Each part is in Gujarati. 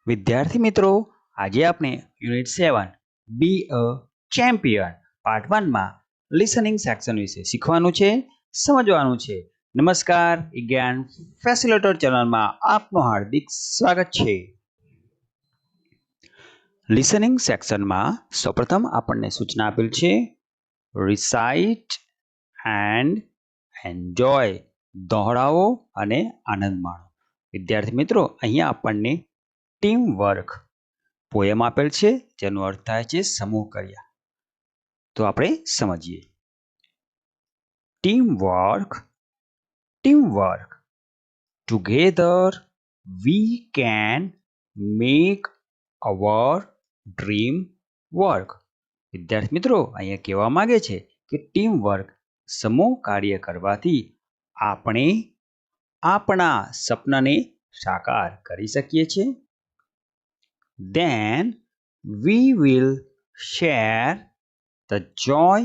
વિદ્યાર્થી મિત્રો, આજે આપણે યુનિટ 7 બી અ ચેમ્પિયન પાર્ટ 1 માં લિસનિંગ સેક્શન વિશે શીખવાનું છે, સમજવાનું છે. નમસ્કાર, વિજ્ઞાન ફેસિલિટર ચેનલમાં આપનું હાર્દિક સ્વાગત છે. લિસનિંગ સેક્શનમાં સૌપ્રથમ આપણને સૂચના આપેલ છે રિસાઇટ એન્ડ એન્જોય, દોહરાવો અને આનંદ માણો. વિદ્યાર્થી મિત્રો, અહીંયા આપણને ટીમ વર્ક પોયમ આપેલ છે, જેનો અર્થ થાય છે સમૂહ કાર્ય. તો આપણે સમજીએ. Team work together we can make hour dream work. વિદ્યાર્થી મિત્રો, અહીંયા કહેવા માંગે છે કે ટીમ વર્ક સમૂહ કાર્ય કરવાથી આપણે આપણા સપનાને સાકાર કરી શકીએ છીએ. Then we will share the joy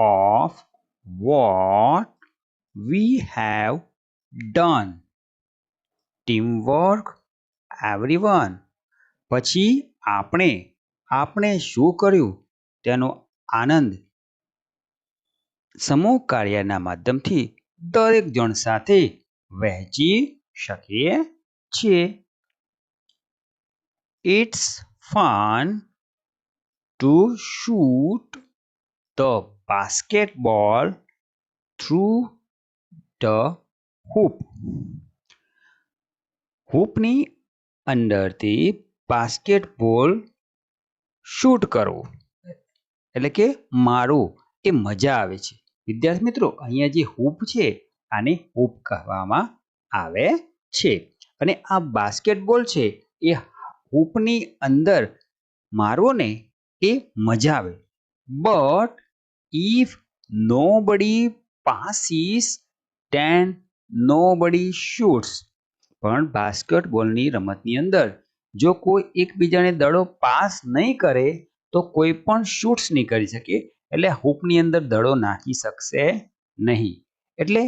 of what we have done. Teamwork, everyone. પછી આપણે શું કર્યું તેનો આનંદ સમૂહ કાર્યના માધ્યમથી દરેક જણ સાથે વહેંચી શકીએ છીએ. It's fun to shoot the basketball through the hoop. હૂપની અંદરથી બાસ્કેટબોલ શૂટ કરવું એટલે કે મારવું એ મજા આવે છે. વિદ્યાર્થી મિત્રો, અહીંયા જે હૂપ છે આને હૂપ કહેવામાં આવે છે અને આ બાસ્કેટબોલ છે એ હૂપની અંદર મારવો ને એ મજા આવે. But if nobody passes then nobody shoots. પણ બાસ્કેટબોલની રમતની અંદર જો કોઈ એકબીજાને દડો પાસ નહીં કરે તો કોઈ પણ શૂટ્સ નહીં કરી શકે, એટલે હૂપની અંદર દડો નાખી શકશે નહીં. એટલે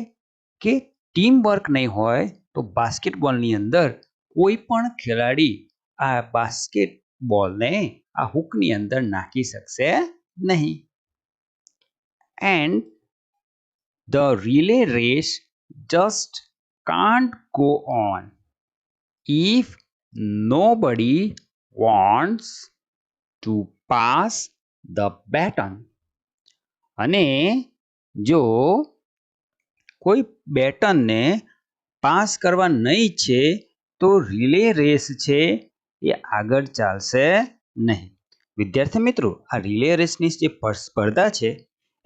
કે ટીમ વર્ક નહીં હોય તો બાસ્કેટબોલની અંદર કોઈ પણ ખેલાડી આ બાસ્કેટબોલને આ હૂકની અંદર નાખી શકશે નહીં. And the relay race just can't go on if nobody wants to pass the baton. અને જો કોઈ બેટનને પાસ કરવા નહીં ઈચ્છે તો રિલે રેસ છે એ આગળ ચાલશે નહીં. વિદ્યાર્થી મિત્રો, આ રિલે રેસની જે સ્પર્ધા છે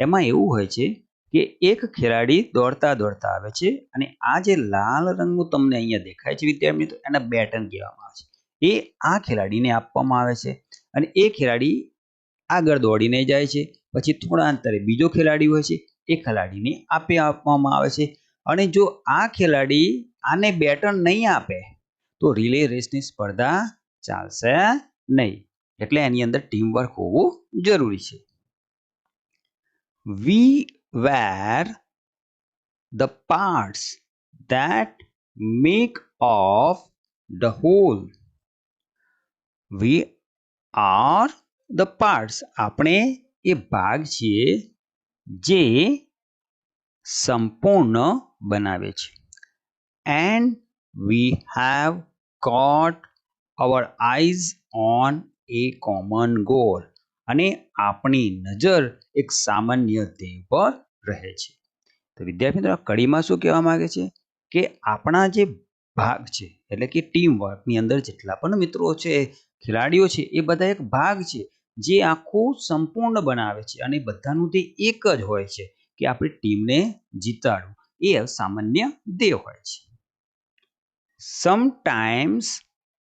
એમાં એવું હોય છે કે એક ખેલાડી દોડતા આવે છે અને આ જે લાલ રંગનું તમને અહીંયા દેખાય છે વિદ્યાર્થી મિત્રો, એને બેટન કહેવામાં આવે છે. એ આ ખેલાડીને આપવામાં આવે છે અને એ ખેલાડી આગળ દોડીને જાય છે. પછી થોડા અંતરે બીજો ખેલાડી હોય છે, એ ખેલાડીને આપવામાં આવે છે અને જો આ ખેલાડી આને બેટન નહીં આપે તો રિલે રેસની સ્પર્ધા ચાલશે નહીં. એટલે એની અંદર ટીમ વર્ક હોવું જરૂરી છે. We were the parts that make of the whole. We are the parts. આપણે એ ભાગ છીએ જે સંપૂર્ણ બનાવે છે. And we have got our eyes on a common goal. અને આપણી નજર એક સામાન્ય ધ્યેય પર રહે છે. તો વિદ્યાર્થી મિત્રો, કડીમાં શું કહેવા માંગે છે કે આપણા જે ભાગ છે એટલે કે ટીમ વર્કની અંદર જેટલા પણ મિત્રો છે, ખેલાડીઓ છે, એ બધા એક ભાગ છે જે આખું સંપૂર્ણ બનાવે છે અને બધાનું તે એક જ હોય છે કે આપણી ટીમને જીતાડવું એ સામાન્ય ધ્યેય હોય છે. Sometimes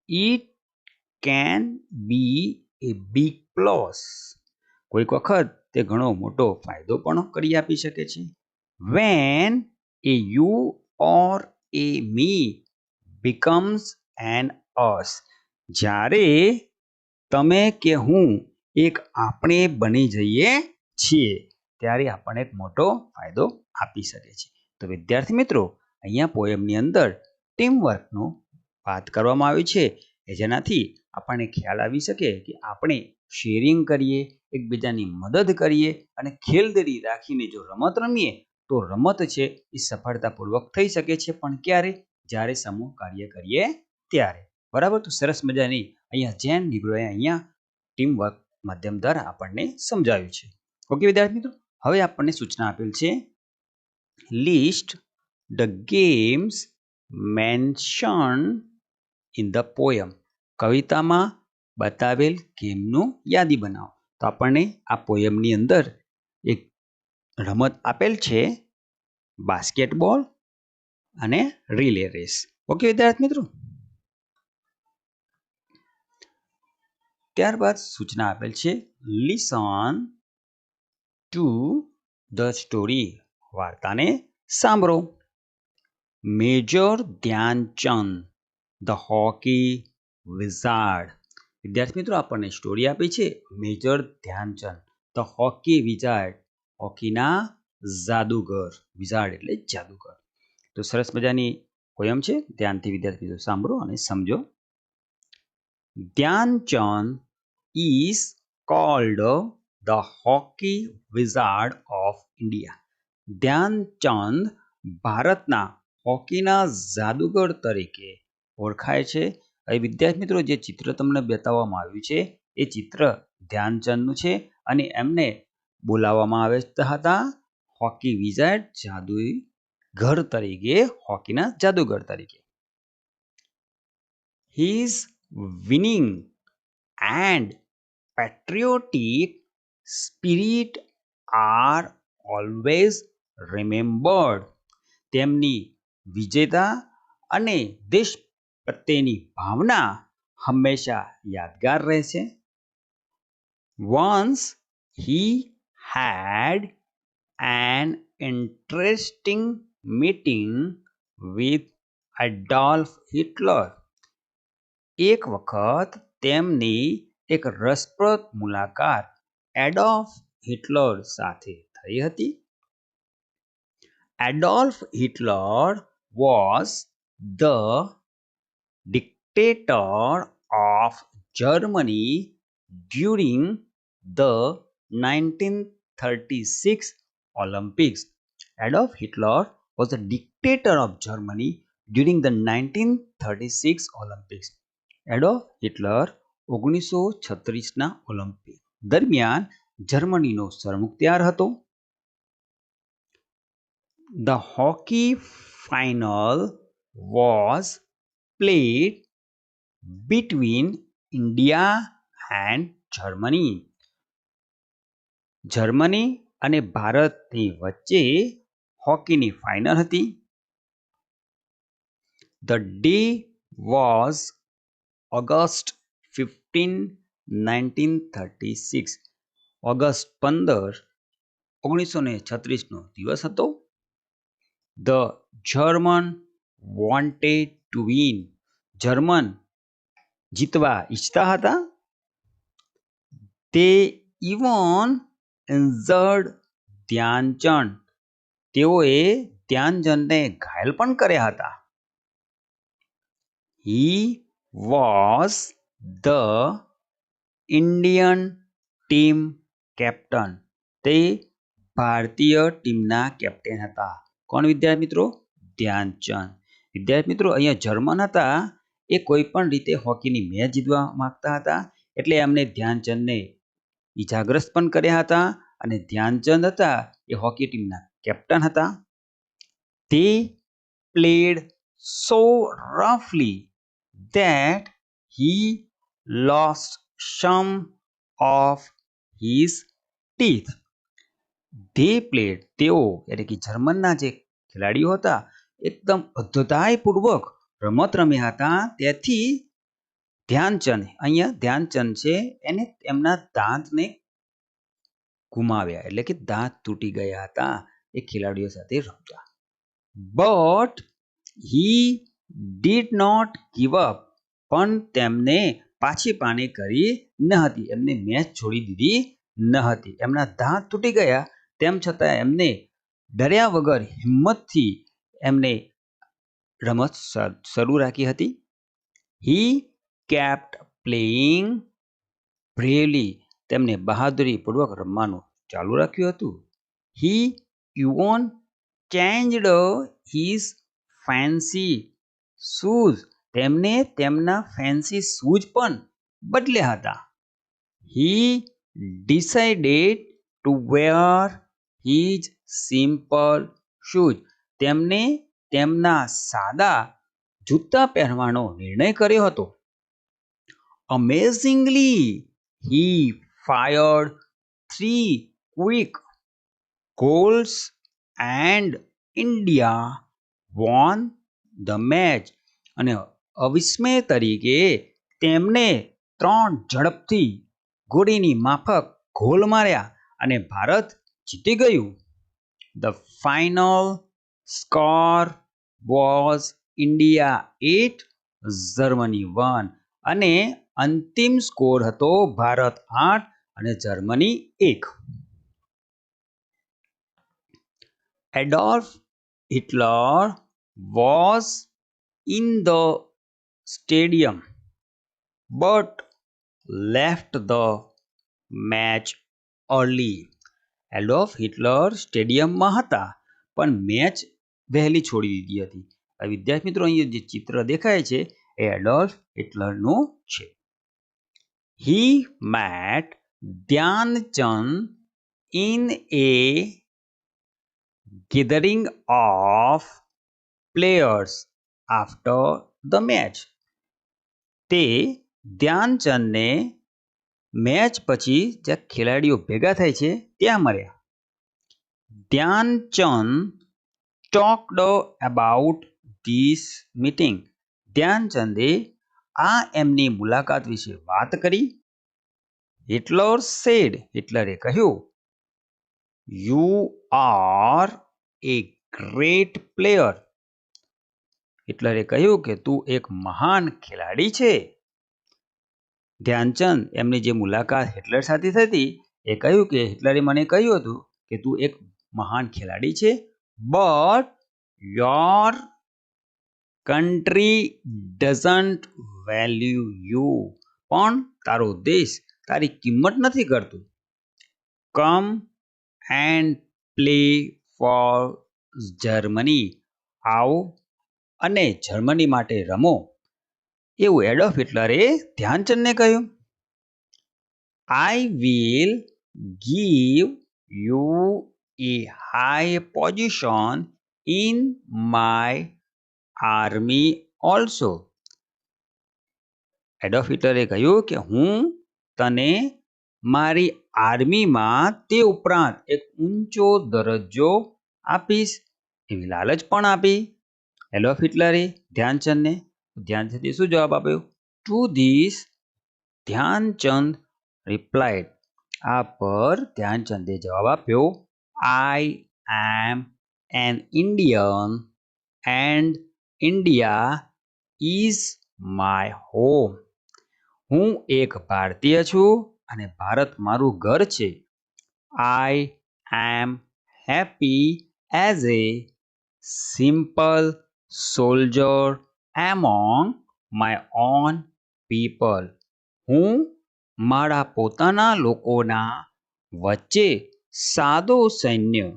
it can be a big plus. કોઈક વખત તે ઘણો મોટો ફાયદો પણ કરી આપી શકે છે. When a you or a me becomes an us. જ્યારે તમે કે હું એક આપણે બની જઈએ છીએ ત્યારે આપણને એક મોટો ફાયદો આપી શકે છે. તો વિદ્યાર્થી મિત્રો, અહીંયા પોયમની અંદર ટીમ વર્કનો વાત કરવામાં આવી છે જેનાથી આપણને ખ્યાલ આવી શકે કે આપણે શેરિંગ કરીએ, એકબીજાની મદદ કરીએ અને ખેલદિલી રાખીને જો રમત રમીએ તો રમત છે એ સફળતાપૂર્વક થઈ શકે છે. પણ ક્યારે? જ્યારે સમૂહ કાર્ય કરીએ ત્યારે. બરાબર, તો સરસ મજાની અહીંયા જેન નીગ્રોએ અહીંયા ટીમ વર્ક માધ્યમ દ્વારા આપણને સમજાવ્યું છે. ઓકે વિદ્યાર્થી મિત્રો, હવે આપણને સૂચના આપેલ છે list the games mentioned in the poem. કવિતામાં બતાવેલ ગેમનું યાદી બનાવો. તો આપણને આ પોયમની અંદર એક રમત આપેલ છે બાસ્કેટબોલ અને રિલે રેસ. ઓકે વિદ્યાર્થી મિત્રો, ત્યારબાદ સૂચના આપેલ છે લિસન ટુ ધ સ્ટોરી. વાર્તાને સાંભળો. Major Dhyanchand the hockey wizard. વિદ્યાર્થી મિત્રો, આપણને સ્ટોરી આપી છે major Dhyanchand the hockey wizard. હોકીના જાદુગર. વિઝાર્ડ એટલે જાદુગર. તો સરસ મજાની પોયમ છે, ધ્યાનથી વિદ્યાર્થી મિત્રો સાંભળો અને સમજો. Dhyan Chand is called the hockey wizard of India. Dhyan Chand ભારતના હોકીના જાદુગર તરીકે ઓળખાય છે. હવે વિદ્યાર્થી મિત્રો, જે ચિત્ર તમને બતાવવામાં આવ્યું છે એ ચિત્ર ધ્યાનચંદનું છે અને એમને બોલાવવામાં આવતા હતા હોકી વિઝાર્ડ, જાદુગર તરીકે, હોકીના જાદુગર તરીકે. His winning and patriotic spirit are always remembered. તેમની વિજેતા અને દેશ પ્રત્યેની ભાવના હંમેશા યાદગાર રહેશે. Once he had an interesting meeting with Adolf Hitler. એક વખત તેમની એક રસપ્રદ મુલાકાત એડોલ્ફ હિટલર સાથે થઈ હતી. Adolf Hitler was the dictator of Germany during the 1936 Olympics. Adolf Hitler was the dictator of Germany during the 1936 Olympics. Adolf Hitler 1936ના ઓલિમ્પિક દરમિયાન જર્મનીનો સરમુખત્યાર હતો. The hockey final was played between India and Germany. Germany અને ભારતની વચ્ચે હોકીની ફાઇનલ હતી. The day was August 15, 1936. August 15, 1936નો દિવસ હતો. The German wanted to win. German જીતવા ઈચ્છતા હતા. They even injured Dhyan Chand. તેઓએ ધ્યાનચંદને ઘાયલ પણ કર્યા હતા. He was the Indian team captain. તે ભારતીય ટીમના કેપ્ટન હતા. કોણ વિદ્યાર્થી મિત્રો? ધ્યાનચંદ. વિદ્યાર્થી મિત્રો, અહીંયા જર્મન હતા એ કોઈ પણ રીતે હોકીની મેચ જીતવા માંગતા હતા, એટલે એમને ધ્યાનચંદને ઈજાગ્રસ્ત પણ કર્યા હતા અને ધ્યાનચંદ હતા એ હોકી ટીમના કેપ્ટન હતા. They played so roughly that he lost some of his teeth. They played, તેઓ એટલે કે જર્મનના જે ખેલાડીઓ હતા એકદમ અદ્ધતાઈપૂર્વક રમત રમ્યા હતા. તેથી ધ્યાનચંદ, અહીંયા ધ્યાનચંદ છે એને એમના દાંતને ગુમાવ્યા, એટલે કે દાંત તૂટી ગયા હતા એ ખેલાડીઓ સાથે રમતા. But he did not give up. પણ તેમને પાછી પાની કરી ન હતી, એમને મેચ છોડી દીધી ન હતી. એમના દાંત તૂટી ગયા તેમ છતાં એમને ડર્યા વગર હિંમતથી એમને રમત શરૂ રાખી હતી. He kept playing bravely. તેમને બહાદુરીપૂર્વક રમવાનું ચાલુ રાખ્યું હતું. He even changed his fancy shoes. તેમને તેમના ફેન્સી શૂઝ પણ બદલ્યા હતા. He decided to wear his simple shoes. તેમને તેમના સાદા જૂતા પહેરવાનો નિર્ણય કર્યો હતો. Amazingly, he fired 3 quick goals and India won the match. અને અવિસ્મય તરીકે તેમને 3 ઝડપથી ગોળીની માફક ગોલ માર્યા અને ભારત જીતી ગયું. The final score was India 8, Germany 1. અને અંતિમ સ્કોર હતો ભારત 8 અને Germany 1. Adolf Hitler was in the stadium but left the match early. Adolf Hitler સ્ટેડિયમમાં હતા પણ મેચ વહેલી છોડી દીધી હતી. વિદ્યાર્થી મિત્રો અહીં જે ચિત્ર દેખાય છે એ એડોલ્ફ હિટલરનું છે. He met Dhyan Chand in a gathering of players after the match. તે ધ્યાનચંદને મેચ પછી જે ખેલાડીઓ ભેગા થાય છે ત્યાં મળ્યા. Dhyan Chand talked about this meeting. ધ્યાનચંદે આ એમની મુલાકાત વિશે વાત કરી. Hitler said. હિટલરે કહ્યું, You are a great player. હિટલરે કહ્યું કે તું એક મહાન ખેલાડી છે. ધ્યાનચંદ એમની જે મુલાકાત હિટલર સાથે થતી એ કહ્યું કે હિટલરે મને કહ્યું હતું કે તું એક મહાન ખેલાડી છે, but your country doesn't value you. પણ તારો દેશ તારી કિંમત નથી કરતું. Come and play for Germany. આવો અને જર્મની માટે રમો. એવું એડોલ્ફ હિટલરે ધ્યાનચંદને કહ્યું. I will give you a high position in my army also. Adolf હિટલરે કહ્યું કે હું તને મારી આર્મીમાં તે ઉપરાંત એક ઊંચો દરજ્જો આપીશ એવી લાલચ પણ આપી એડોલ્ફ હિટલરે ધ્યાનચંદને. ધ્યાનચંદે શું જવાબ આપ્યો? To this Dhyan Chand replied. આ પર ધ્યાનચંદે જવાબ આપ્યો, I am an Indian and India is my home. હું એક ભારતીય છું અને ભારત મારું ઘર છે. I am happy as a simple soldier among my own people. હું મારા પોતાના લોકોના વચ્ચે સાદો સૈન્ય,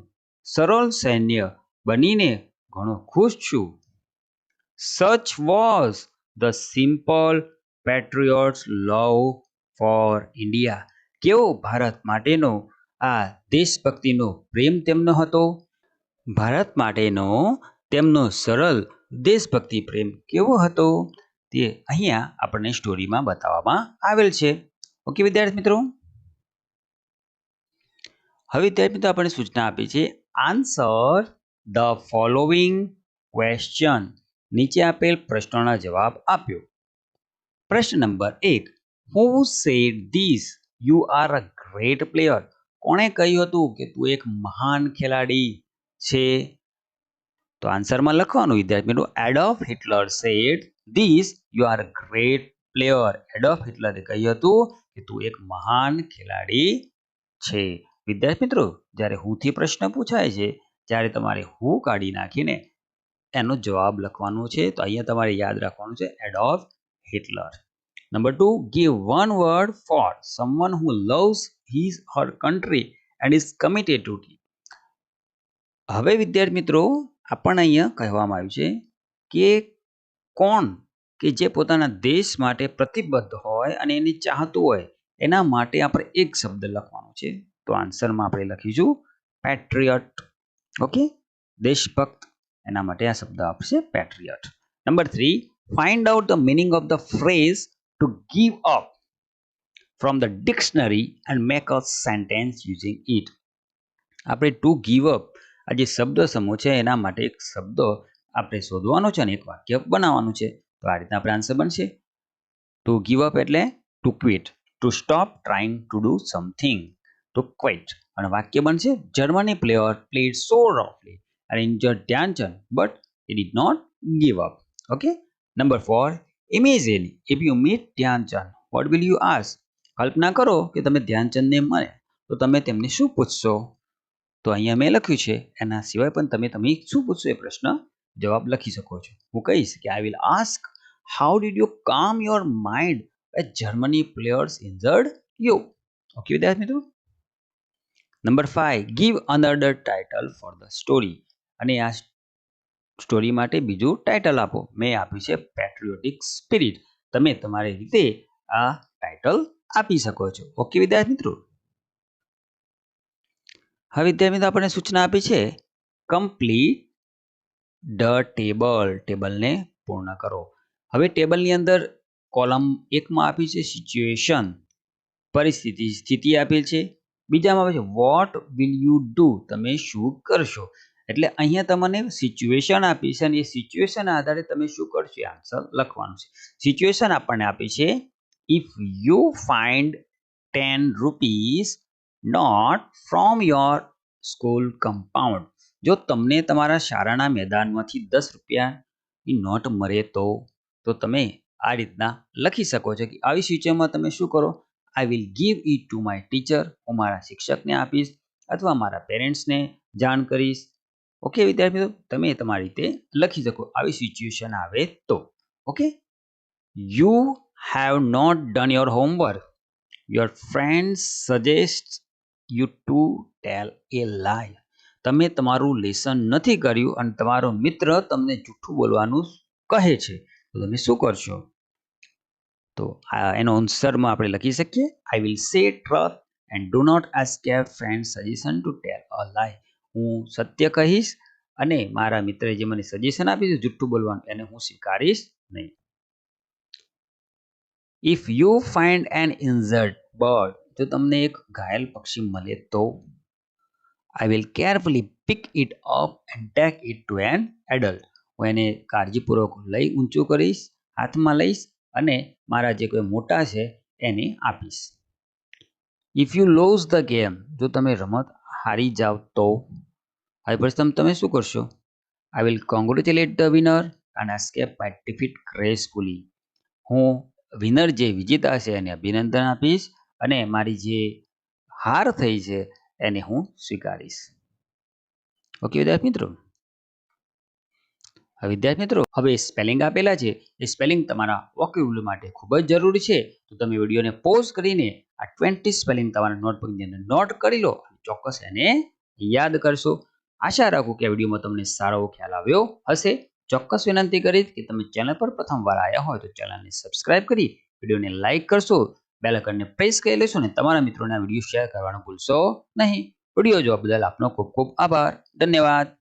સરળ સૈન્ય બનીને ઘણો ખુશ છું. Such was the simple patriot's love for India. કેવો ભારત માટેનો આ દેશભક્તિનો પ્રેમ તેમનો હતો. ભારત માટેનો તેમનો સરળ દેશભક્તિ પ્રેમ કેવો હતો તે અહીંયા આપણને સ્ટોરીમાં બતાવવામાં આવેલ છે. ઓકે વિદ્યાર્થી મિત્રો, હવે વિદ્યાર્થી મિત્રો આપણને સૂચના આપી છે, આન્સર ધ ફોલોઈંગ ક્વેશ્ચન. નીચે આપેલ પ્રશ્નોના જવાબ આપ્યો. પ્રશ્ન number 1, who said this? You are a great player. કોણે કહ્યું હતું કે તું એક મહાન ખેલાડી છે? તો આન્સરમાં લખવાનું વિદ્યાર્થી મિત્રો, Adolf Hitler said this, you are a great player. Adolf હિટલરે કહ્યું હતું કે તું એક મહાન ખેલાડી છે. વિદ્યાર્થી મિત્રો, જ્યારે હુથી પ્રશ્ન પૂછાય છે ત્યારે તમારે હુ કાઢી નાખીને એનો જવાબ લખવાનો છે. તો અહીંયા તમારે યાદ રાખવાનું છે Adolf Hitler. Number 2, give one word for someone who loves his her country and is committed to it. હવે વિદ્યાર્થી મિત્રો આપણને અહીંયા કહેવામાં આવ્યું છે કે કોણ કે જે પોતાના દેશ માટે પ્રતિબદ્ધ હોય અને એની ચાહતું હોય એના માટે આપણે એક શબ્દ લખવાનો છે. તો આન્સરમાં આપણે લખીશું પેટ્રિયટ. ઓકે, દેશભક્ત, એના માટે આ શબ્દ આપશે patriot. Number 3, find out the meaning of the phrase to give up from the dictionary and make a sentence using it. આપણે ટુ ગીવ અપ આ જે શબ્દ સમૂહ છે એના માટે એક શબ્દ આપણે શોધવાનો છે અને એક વાક્ય બનાવવાનું છે. તો આ રીતના આપણે આન્સર બનશે. ટુ ગીવ અપ એટલે to quit, to stop trying to do something, to quit. અને વાક્ય બનશે જર્મની પ્લેયર પ્લેડ સો રફલી and injured Dhyanchand, but he did not give up. Okay. Number 4, imagine if you meet Dhyanchand, what will you ask? કલ્પના કરો કે તમે ધ્યાનચંદને મળે તો તમે તેમને શું પૂછશો? તો અહીંયા મેં લખ્યું છે, એના સિવાય પણ તમે શું પૂછશો એ પ્રશ્ન જવાબ લખી શકો છો. હું કહીશ કે I will ask, how did you calm your mind when Germany players injured you? Okay, વિદ્યાર્થી મિત્રો. Number 5, give another title for the story. અને આ સ્ટોરી માટે બીજું ટાઇટલ આપો. મેં આપ્યું છે પેટ્રિયોટિક સ્પિરિટ. તમે તમારી રીતે આ ટાઇટલ આપી શકો છો. ઓકે વિદ્યાર્થી મિત્રો. હવે વિદ્યાર્થી મિત્રો આપણે સૂચના આપી છે કમ્પ્લીટ ધ ટેબલ. ટેબલને પૂર્ણ કરો. હવે ટેબલની અંદર કોલમ 1 માં આપી છે સિચ્યુએશન, પરિસ્થિતિ, સ્થિતિ આપેલ છે. બીજામાં આવે છે વોટ વિલ યુ ડુ, તમે શું કરશો. એટલે અહીંયા તમને સિચ્યુએશન આપી છે અને એ સિચ્યુએશન આધારે તમે શું કરશો એ આન્સર લખવાનું છે. સિચ્યુએશન આપણને આપી છે if you find 10 rupees note from your school compound. જો તમને તમારા શાળાના મેદાનમાંથી 10 રૂપિયાની નોટ મળે તો તમે આ રીતના લખી શકો છો કે આવી સિચ્યુએશનમાં તમે શું કરો, I will give it to my teacher, હું મારા શિક્ષકને આપીશ અથવા મારા પેરેન્ટ્સને જાણ કરીશ. ઓકે વિદ્યાર્થી મિત્રો, તમે તમારી રીતે લખી શકો આવી સિચ્યુએશન આવે તો. Okay, you have not done your homework, your friends suggest you to tell a lie. તમે તમારું લેસન નથી કર્યું અને તમારો મિત્ર તમને જૂઠું બોલવાનું કહે છે તો તમે શું કરશો? તો એનો આન્સરમાં આપણે લખી શકીએ I will say truth and do not ask your friend suggestion to tell a lie. હું સત્ય કહીશ અને મારા મિત્રએ જે મને સજેશન આપ્યું છે જુઠ્ઠું બોલવાનું એને હું સ્વીકારીશ નહીં. If you find an injured bird, જો તમને એક ઘાયલ પક્ષી મળે તો I will carefully pick it up and take it to an adult. હું એને કાળજીપૂર્વક લઈ ઊંચું કરીશ, હાથમાં લઈશ અને મારા જે કોઈ મોટા છે એને આપીશ. If you lose the game, જો તમે રમત હારી જાવ તો હવે પ્રથમ તમે શું કરશો? I will congratulate the winner and escape by defeat gracefully. હું વિનર જે વિજેતા છે એને અભિનંદન આપીશ અને મારી જે હાર થઈ છે એને હું સ્વીકારીશ. ઓકે વિદ્યાર્થી મિત્રો. વિદ્યાર્થી મિત્રો હવે સ્પેલિંગ આપેલા છે એ સ્પેલિંગ તમારા વોકેબ્યુલરી માટે ખૂબ જ જરૂરી છે. તો તમે વિડીયોને પોઝ કરીને આ 20 સ્પેલિંગ તમારા નોટબુકની અંદર નોટ કરી લો, ચોક્કસ એને યાદ કરશો. આશા રાખું કે આ વિડીયોમાં તમને સારો ખ્યાલ આવ્યો હશે. ચોક્કસ વિનંતી કરીશ કે તમે ચેનલ પર પ્રથમવાર આવ્યા હોય તો ચેનલને સબસ્ક્રાઇબ કરી વિડીયોને લાઇક કરશો, બેલ આઇકનને પ્રેસ કરી લેશો અને તમારા મિત્રોને આ વિડીયો શેર કરવાનું ભૂલશો નહીં. વિડીયો જોવા બદલ આપનો ખૂબ ખૂબ આભાર. ધન્યવાદ.